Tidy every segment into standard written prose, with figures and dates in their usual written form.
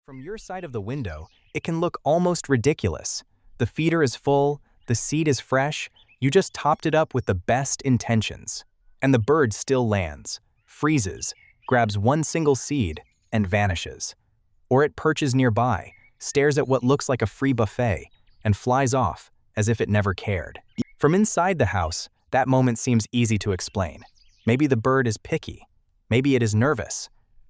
From your side of the window, it can look almost ridiculous. The feeder is full, the seed is fresh, you just topped it up with the best intentions. And the bird still lands, freezes, grabs one single seed, and vanishes. Or it perches nearby, stares at what looks like a free buffet, and flies off as if it never cared. From inside the house, that moment seems easy to explain. Maybe the bird is picky. Maybe it is nervous.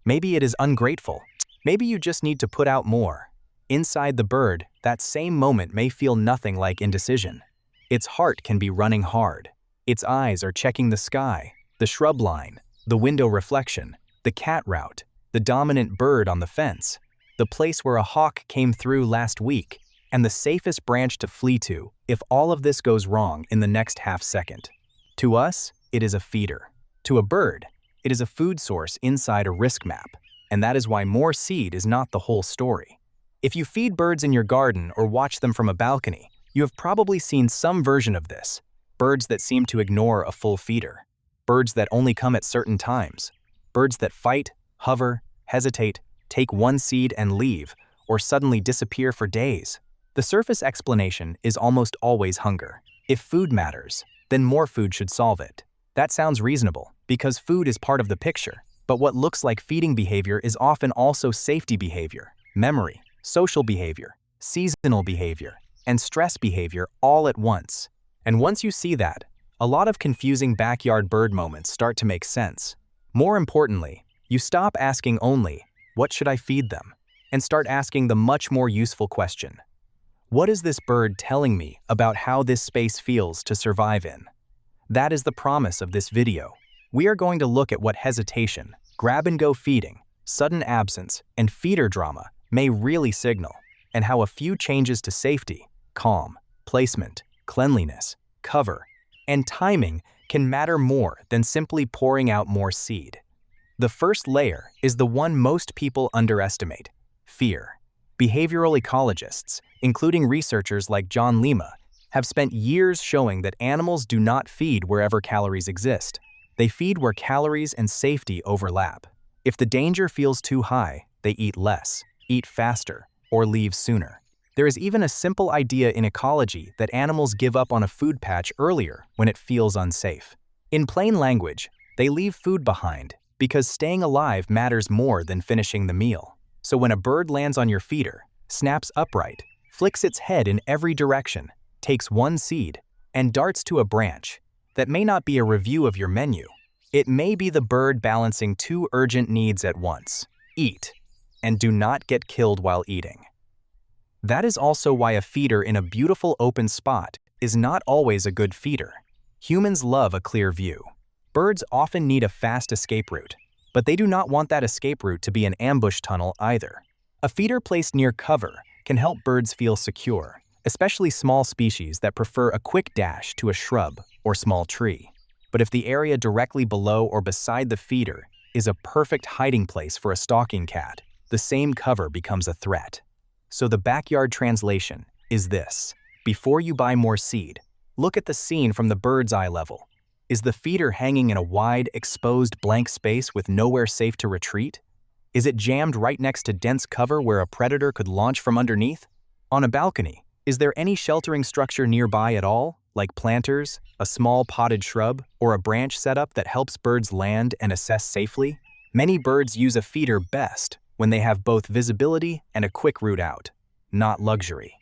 Maybe it is ungrateful. Maybe you just need to put out more. Inside the bird, that same moment may feel nothing like indecision. Its heart can be running hard. Its eyes are checking the sky, the shrub line, the window reflection, the cat route, the dominant bird on the fence, the place where a hawk came through last week, and the safest branch to flee to if all of this goes wrong in the next half second. To us, it is a feeder. To a bird, it is a food source inside a risk map. And that is why more seed is not the whole story. If you feed birds in your garden or watch them from a balcony, you have probably seen some version of this. Birds that seem to ignore a full feeder. Birds that only come at certain times. Birds that fight, hover, hesitate, take one seed and leave, or suddenly disappear for days. The surface explanation is almost always hunger. If food matters, then more food should solve it. That sounds reasonable, because food is part of the picture. But what looks like feeding behavior is often also safety behavior, memory, social behavior, seasonal behavior, and stress behavior all at once. And once you see that, a lot of confusing backyard bird moments start to make sense. More importantly, you stop asking only, "What should I feed them?" and start asking the much more useful question. What is this bird telling me about how this space feels to survive in? That is the promise of this video. We are going to look at what hesitation, grab-and-go feeding, sudden absence, and feeder drama may really signal, and how a few changes to safety, calm, placement, cleanliness, cover, and timing can matter more than simply pouring out more seed. The first layer is the one most people underestimate: fear. Behavioral ecologists, including researchers like John Lima, have spent years showing that animals do not feed wherever calories exist. They feed where calories and safety overlap. If the danger feels too high, they eat less, eat faster, or leave sooner. There is even a simple idea in ecology that animals give up on a food patch earlier when it feels unsafe. In plain language, they leave food behind because staying alive matters more than finishing the meal. So when a bird lands on your feeder, snaps upright, flicks its head in every direction, takes one seed, and darts to a branch, that may not be a review of your menu. It may be the bird balancing two urgent needs at once: eat, and do not get killed while eating. That is also why a feeder in a beautiful open spot is not always a good feeder. Humans love a clear view. Birds often need a fast escape route, but they do not want that escape route to be an ambush tunnel either. A feeder placed near cover can help birds feel secure, especially small species that prefer a quick dash to a shrub or small tree. But if the area directly below or beside the feeder is a perfect hiding place for a stalking cat, the same cover becomes a threat. So the backyard translation is this: before you buy more seed, look at the scene from the bird's eye level. Is the feeder hanging in a wide, exposed blank space with nowhere safe to retreat? Is it jammed right next to dense cover where a predator could launch from underneath? On a balcony, is there any sheltering structure nearby at all, like planters, a small potted shrub, or a branch setup that helps birds land and assess safely? Many birds use a feeder best when they have both visibility and a quick route out, not luxury.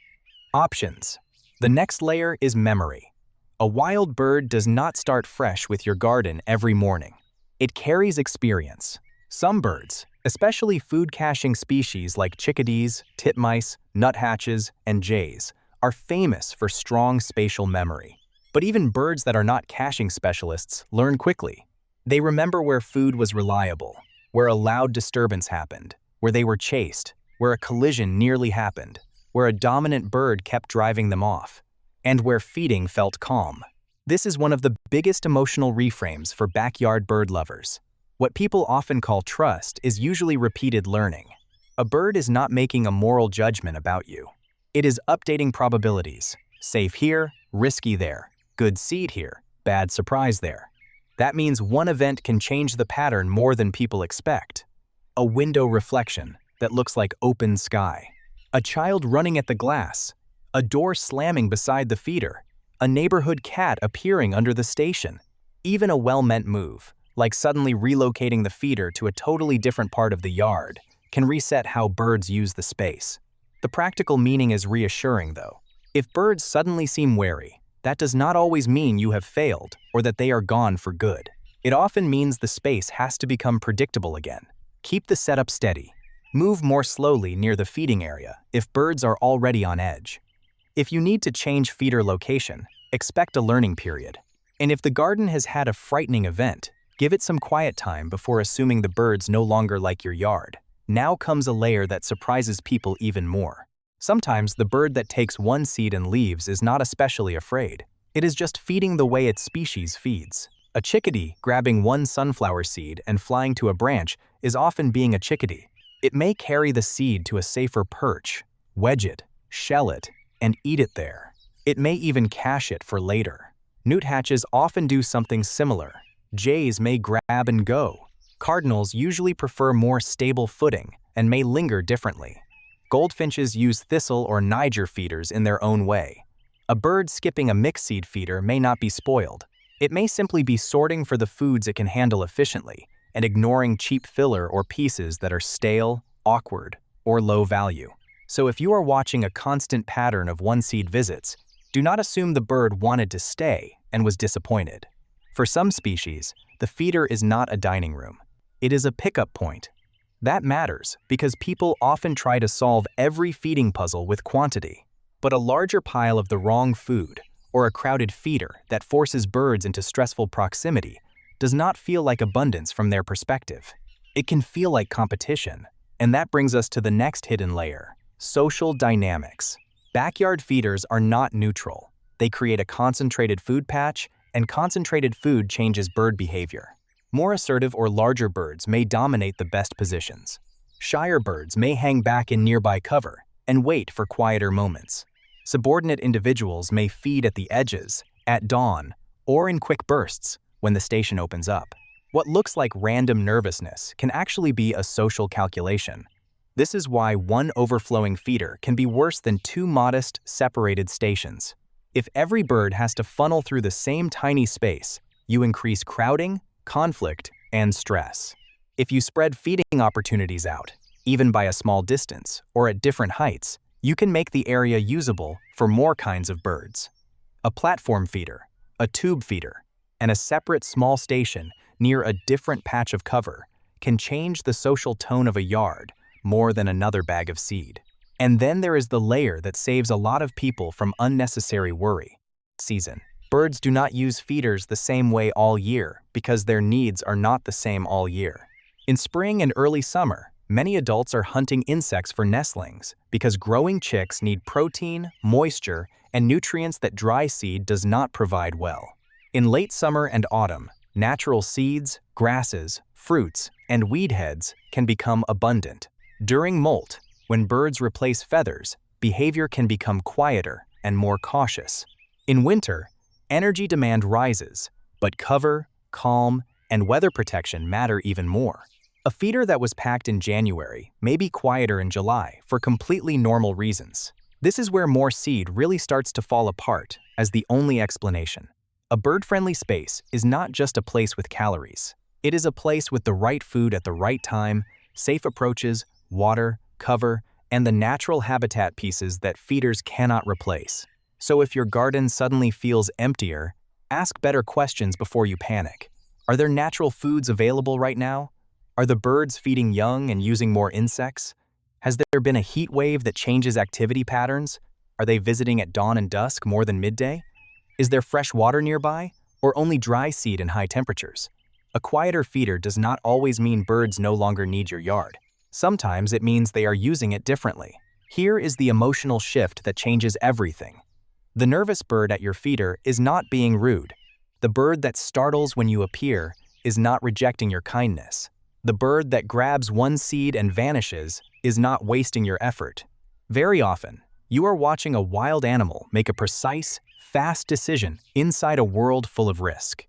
Options. The next layer is memory. A wild bird does not start fresh with your garden every morning. It carries experience. Some birds, especially food-caching species like chickadees, titmice, nuthatches, and jays, are famous for strong spatial memory. But even birds that are not caching specialists learn quickly. They remember where food was reliable, where a loud disturbance happened, where they were chased, where a collision nearly happened, where a dominant bird kept driving them off, and where feeding felt calm. This is one of the biggest emotional reframes for backyard bird lovers. What people often call trust is usually repeated learning. A bird is not making a moral judgment about you. It is updating probabilities. Safe here, risky there. Good seed here, bad surprise there. That means one event can change the pattern more than people expect. A window reflection. that looks like open sky, a child running at the glass, a door slamming beside the feeder, a neighborhood cat appearing under the station. Even a well-meant move, like suddenly relocating the feeder to a totally different part of the yard, can reset how birds use the space. The practical meaning is reassuring, though. If birds suddenly seem wary, that does not always mean you have failed or that they are gone for good. It often means the space has to become predictable again. Keep the setup steady. Move more slowly near the feeding area if birds are already on edge. If you need to change feeder location, expect a learning period. And if the garden has had a frightening event, give it some quiet time before assuming the birds no longer like your yard. Now comes a layer that surprises people even more. Sometimes the bird that takes one seed and leaves is not especially afraid. It is just feeding the way its species feeds. A chickadee grabbing one sunflower seed and flying to a branch is often being a chickadee. It may carry the seed to a safer perch, wedge it, shell it, and eat it there. It may even cache it for later. Nuthatches often do something similar. Jays may grab and go. Cardinals usually prefer more stable footing and may linger differently. Goldfinches use thistle or Niger feeders in their own way. A bird skipping a mixed seed feeder may not be spoiled. It may simply be sorting for the foods it can handle efficiently and ignoring cheap filler or pieces that are stale, awkward, or low value. So if you are watching a constant pattern of one-seed visits, do not assume the bird wanted to stay and was disappointed. For some species, the feeder is not a dining room. It is a pickup point. That matters because people often try to solve every feeding puzzle with quantity. But a larger pile of the wrong food, or a crowded feeder that forces birds into stressful proximity, does not feel like abundance from their perspective. It can feel like competition. And that brings us to the next hidden layer: social dynamics. Backyard feeders are not neutral. They create a concentrated food patch, and concentrated food changes bird behavior. More assertive or larger birds may dominate the best positions. Shyer birds may hang back in nearby cover and wait for quieter moments. Subordinate individuals may feed at the edges, at dawn, or in quick bursts when the station opens up. What looks like random nervousness can actually be a social calculation. This is why one overflowing feeder can be worse than two modest, separated stations. If every bird has to funnel through the same tiny space, you increase crowding, conflict, and stress. If you spread feeding opportunities out, even by a small distance or at different heights, you can make the area usable for more kinds of birds. A platform feeder, a tube feeder, and a separate small station near a different patch of cover can change the social tone of a yard more than another bag of seed. And then there is the layer that saves a lot of people from unnecessary worry. Season. Birds do not use feeders the same way all year because their needs are not the same all year. In spring and early summer, many adults are hunting insects for nestlings because growing chicks need protein, moisture, and nutrients that dry seed does not provide well. In late summer and autumn, natural seeds, grasses, fruits, and weed heads can become abundant. During molt, when birds replace feathers, behavior can become quieter and more cautious. In winter, energy demand rises, but cover, calm, and weather protection matter even more. A feeder that was packed in January may be quieter in July for completely normal reasons. This is where more seed really starts to fall apart as the only explanation. A bird-friendly space is not just a place with calories. It is a place with the right food at the right time, safe approaches, water, cover, and the natural habitat pieces that feeders cannot replace. So if your garden suddenly feels emptier, ask better questions before you panic. Are there natural foods available right now? Are the birds feeding young and using more insects? Has there been a heat wave that changes activity patterns? Are they visiting at dawn and dusk more than midday? Is there fresh water nearby, or only dry seed in high temperatures? A quieter feeder does not always mean birds no longer need your yard. Sometimes it means they are using it differently. Here is the emotional shift that changes everything. The nervous bird at your feeder is not being rude. The bird that startles when you appear is not rejecting your kindness. The bird that grabs one seed and vanishes is not wasting your effort. Very often, you are watching a wild animal make a precise, fast decision inside a world full of risk.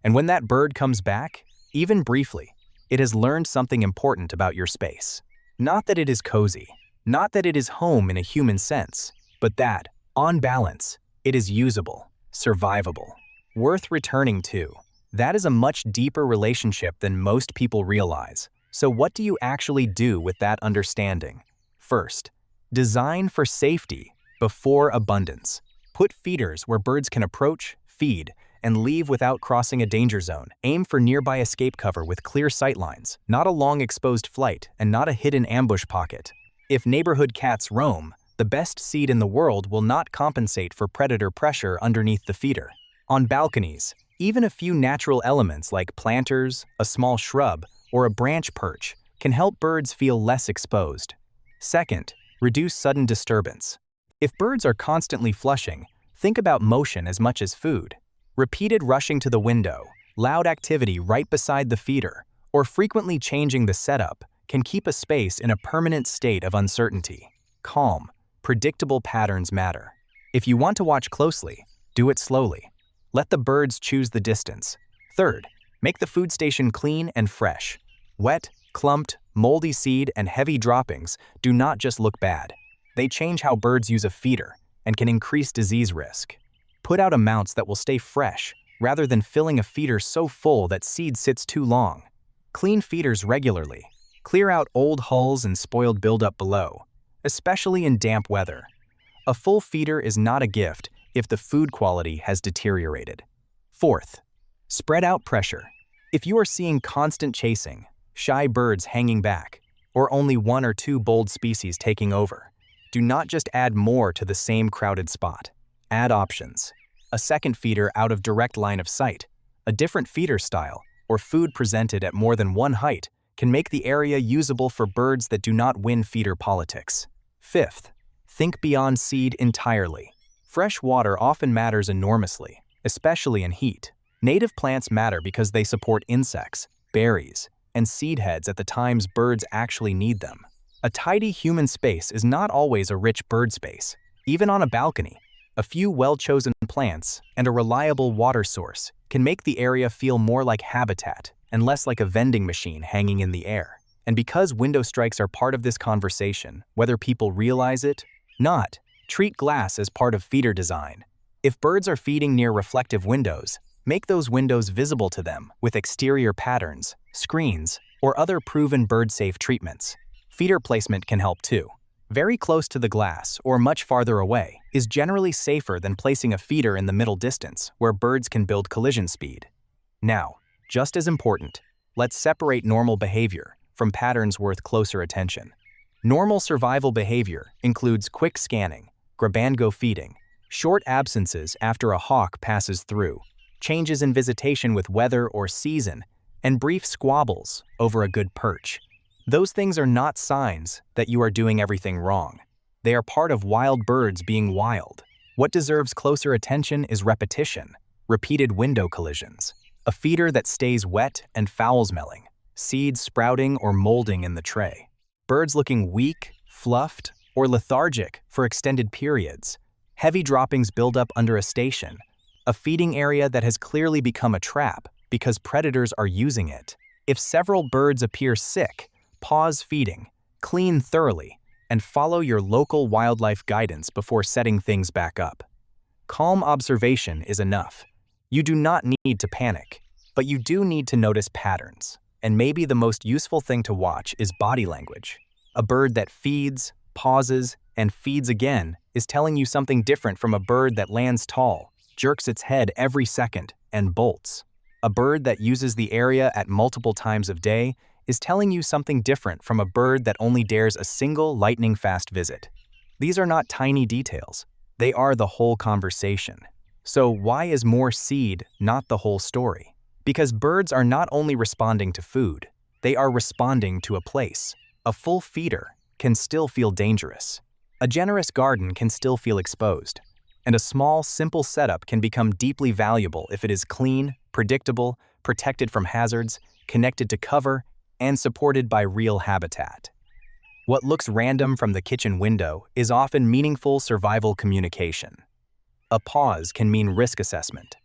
And when that bird comes back, even briefly, it has learned something important about your space. Not that it is cozy, not that it is home in a human sense, but that, on balance, it is usable, survivable, worth returning to. That is a much deeper relationship than most people realize. So what do you actually do with that understanding? First, design for safety before abundance. Put feeders where birds can approach, feed, and leave without crossing a danger zone. Aim for nearby escape cover with clear sightlines, not a long exposed flight, and not a hidden ambush pocket. If neighborhood cats roam, the best seed in the world will not compensate for predator pressure underneath the feeder. On balconies, even a few natural elements like planters, a small shrub, or a branch perch can help birds feel less exposed. Second, reduce sudden disturbance. If birds are constantly flushing, think about motion as much as food. Repeated rushing to the window, loud activity right beside the feeder, or frequently changing the setup can keep a space in a permanent state of uncertainty. Calm, predictable patterns matter. If you want to watch closely, do it slowly. Let the birds choose the distance. Third, make the food station clean and fresh. Wet, clumped, moldy seed and heavy droppings do not just look bad. They change how birds use a feeder and can increase disease risk. Put out amounts that will stay fresh, rather than filling a feeder so full that seed sits too long. Clean feeders regularly. Clear out old hulls and spoiled buildup below, especially in damp weather. A full feeder is not a gift if the food quality has deteriorated. Fourth, spread out pressure. If you are seeing constant chasing, shy birds hanging back, or only one or two bold species taking over, do not just add more to the same crowded spot. Add options. A second feeder out of direct line of sight, a different feeder style, or food presented at more than one height can make the area usable for birds that do not win feeder politics. Fifth, think beyond seed entirely. Fresh water often matters enormously, especially in heat. Native plants matter because they support insects, berries, and seed heads at the times birds actually need them. A tidy human space is not always a rich bird space. Even on a balcony, a few well-chosen plants and a reliable water source can make the area feel more like habitat and less like a vending machine hanging in the air. And because window strikes are part of this conversation, whether people realize it or not, treat glass as part of feeder design. If birds are feeding near reflective windows, make those windows visible to them with exterior patterns, screens, or other proven bird-safe treatments. Feeder placement can help too. Very close to the glass or much farther away is generally safer than placing a feeder in the middle distance where birds can build collision speed. Now, just as important, let's separate normal behavior from patterns worth closer attention. Normal survival behavior includes quick scanning, grab-and-go feeding, short absences after a hawk passes through, changes in visitation with weather or season, and brief squabbles over a good perch. Those things are not signs that you are doing everything wrong. They are part of wild birds being wild. What deserves closer attention is repetition, repeated window collisions, a feeder that stays wet and foul-smelling, seeds sprouting or molding in the tray, birds looking weak, fluffed, or lethargic for extended periods, heavy droppings build up under a station, a feeding area that has clearly become a trap because predators are using it. If several birds appear sick, pause feeding, clean thoroughly, and follow your local wildlife guidance before setting things back up. Calm observation is enough. You do not need to panic, but you do need to notice patterns. And maybe the most useful thing to watch is body language. A bird that feeds, pauses, and feeds again is telling you something different from a bird that lands tall, jerks its head every second, and bolts. A bird that uses the area at multiple times of day is telling you something different from a bird that only dares a single lightning-fast visit. These are not tiny details. They are the whole conversation. So why is more seed not the whole story? Because birds are not only responding to food, they are responding to a place. A full feeder can still feel dangerous. A generous garden can still feel exposed. And a small, simple setup can become deeply valuable if it is clean, predictable, protected from hazards, connected to cover, and supported by real habitat. What looks random from the kitchen window is often meaningful survival communication. A pause can mean risk assessment.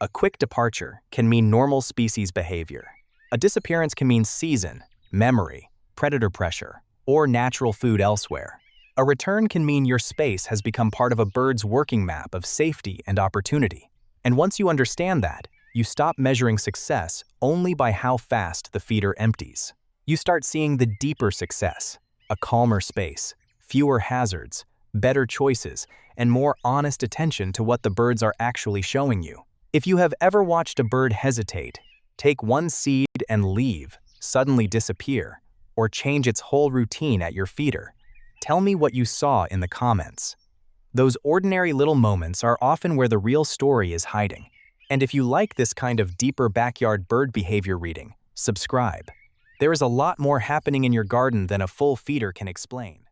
A quick departure can mean normal species behavior. A disappearance can mean season, memory, predator pressure, or natural food elsewhere. A return can mean your space has become part of a bird's working map of safety and opportunity. And once you understand that, you stop measuring success only by how fast the feeder empties. You start seeing the deeper success, a calmer space, fewer hazards, better choices, and more honest attention to what the birds are actually showing you. If you have ever watched a bird hesitate, take one seed and leave, suddenly disappear, or change its whole routine at your feeder, tell me what you saw in the comments. Those ordinary little moments are often where the real story is hiding. And if you like this kind of deeper backyard bird behavior reading, subscribe. There is a lot more happening in your garden than a full feeder can explain.